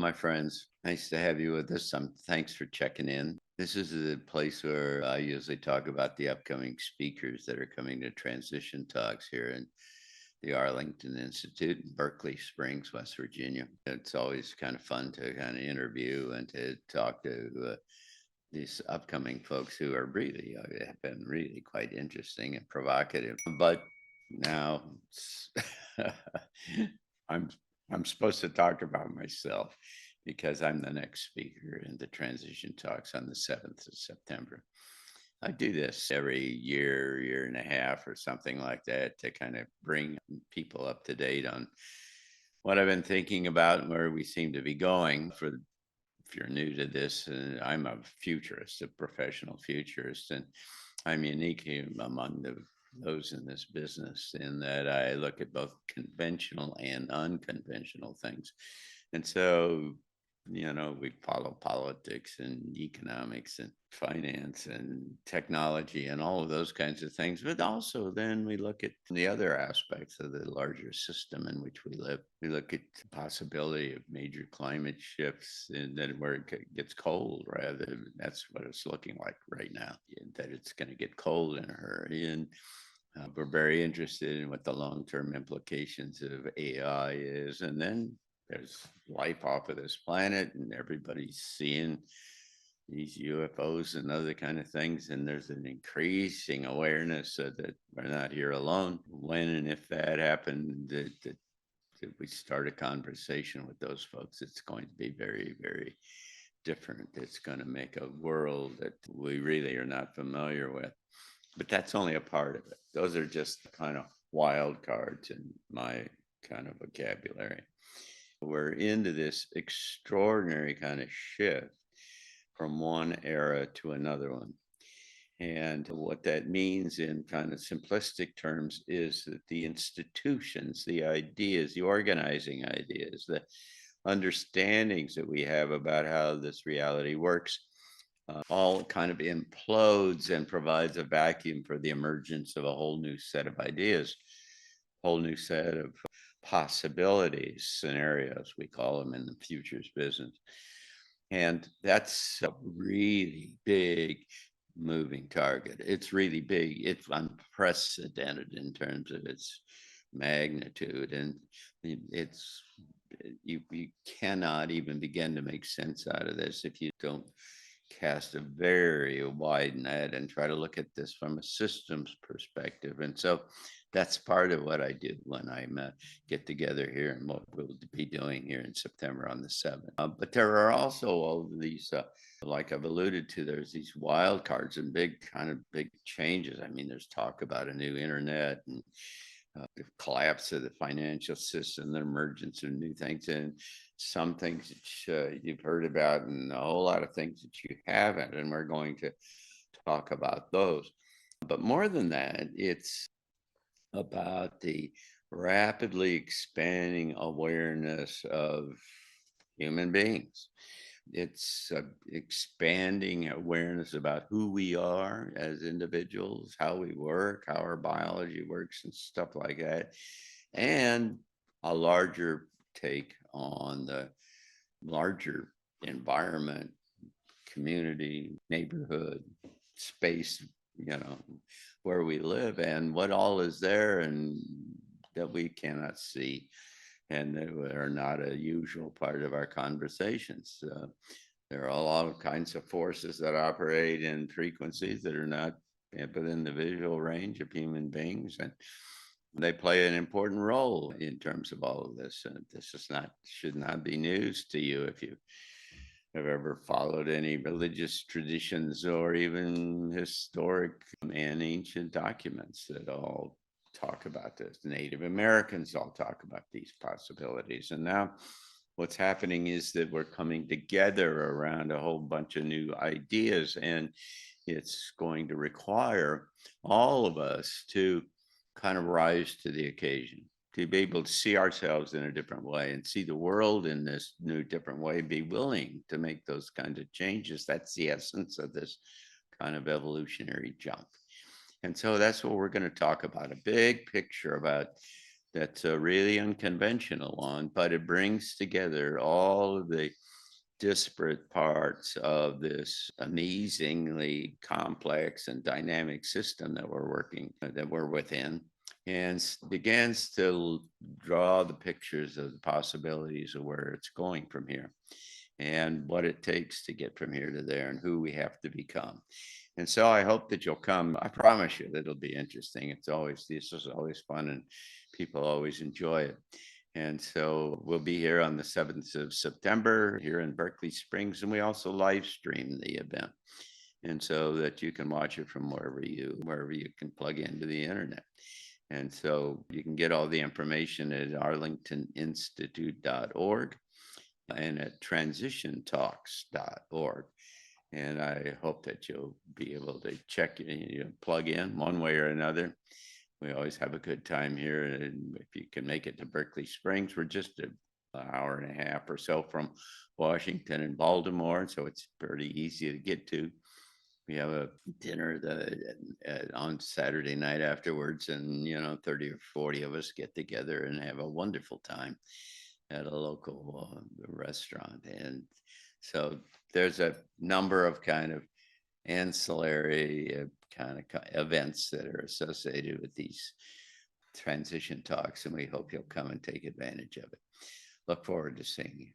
my friends. Nice to have you with us. Thanks for checking in. This is a place where I usually talk about the upcoming speakers that are coming to transition talks here in the Arlington Institute in Berkeley Springs, West Virginia. It's always kind of fun to kind of interview and to talk to these upcoming folks who are really have been really quite interesting and provocative. But now I'm I'm supposed to talk about myself because I'm the next speaker in the transition talks on the 7th of September. I do this every year and a half or something like that to kind of bring people up to date on what I've been thinking about and where we seem to be going. For if you're new to this, I'm a futurist, a professional futurist, and I'm unique among those in this business in that I look at both conventional and unconventional things. And so, we follow politics and economics and finance and technology and all of those kinds of things. But also, then we look at the other aspects of the larger system in which we live. We look at the possibility of major climate shifts and that where it gets cold, rather. That's what it's looking like right now, that it's going to get cold in a hurry. And we're very interested in what the long-term implications of AI is. And then there's life off of this planet, and everybody's seeing these UFOs and other kind of things. And there's an increasing awareness that we're not here alone. When and if that happened, that we start a conversation with those folks, it's going to be very, very different. It's going to make a world that we really are not familiar with. But that's only a part of it. Those are just kind of wild cards in my kind of vocabulary. We're into this extraordinary kind of shift from one era to another one. And what that means in kind of simplistic terms is that the institutions, the ideas, the organizing ideas, the understandings that we have about how this reality works all kind of implodes and provides a vacuum for the emergence of a whole new set of ideas, whole new set of possibilities, scenarios, we call them in the futures business. And that's a really big moving target. It's really big. It's unprecedented in terms of its magnitude. And it's you cannot even begin to make sense out of this if you don't cast a very wide net and try to look at this from a systems perspective. And so that's part of what I do when I get together here and what we'll be doing here in September on the 7th. But there are also all of these, like I've alluded to, there's these wild cards and big changes. I mean, there's talk about a new internet and the collapse of the financial system, the emergence of new things, and some things that you've heard about, and a whole lot of things that you haven't. And we're going to talk about those. But more than that, it's about the rapidly expanding awareness of human beings. It's expanding awareness about who we are as individuals, how we work, how our biology works, and stuff like that. And a larger take on the larger environment, community, neighborhood, space, where we live and what all is there and that we cannot see and that are not a usual part of our conversations. There are a lot of kinds of forces that operate in frequencies that are not within the visual range of human beings, and they play an important role in terms of all of this. And this should not be news to you if you have ever followed any religious traditions or even historic and ancient documents that all talk about this. Native Americans all talk about these possibilities. And now what's happening is that we're coming together around a whole bunch of new ideas, and it's going to require all of us to kind of rise to the occasion, to be able to see ourselves in a different way and see the world in this new different way, be willing to make those kinds of changes. That's the essence of this kind of evolutionary jump. And so that's what we're going to talk about, a big picture about that's really unconventional on, but it brings together all of the disparate parts of this amazingly complex and dynamic system that we're working, that we're within, and begins to draw the pictures of the possibilities of where it's going from here and what it takes to get from here to there and who we have to become. And so I hope that you'll come. I promise you that it'll be interesting. This is always fun and people always enjoy it. And so we'll be here on the 7th of September here in Berkeley Springs, and we also live stream the event. And so that you can watch it from wherever you can plug into the internet. And so you can get all the information at arlingtoninstitute.org and at transitiontalks.org. And I hope that you'll be able to check plug in one way or another. We always have a good time here. And if you can make it to Berkeley Springs, we're just an hour and a half or so from Washington and Baltimore. So it's pretty easy to get to. We have a dinner on Saturday night afterwards, and 30 or 40 of us get together and have a wonderful time at a local restaurant. And so there's a number of kind of ancillary kind of events that are associated with these transition talks, and we hope you'll come and take advantage of it. Look forward to seeing you.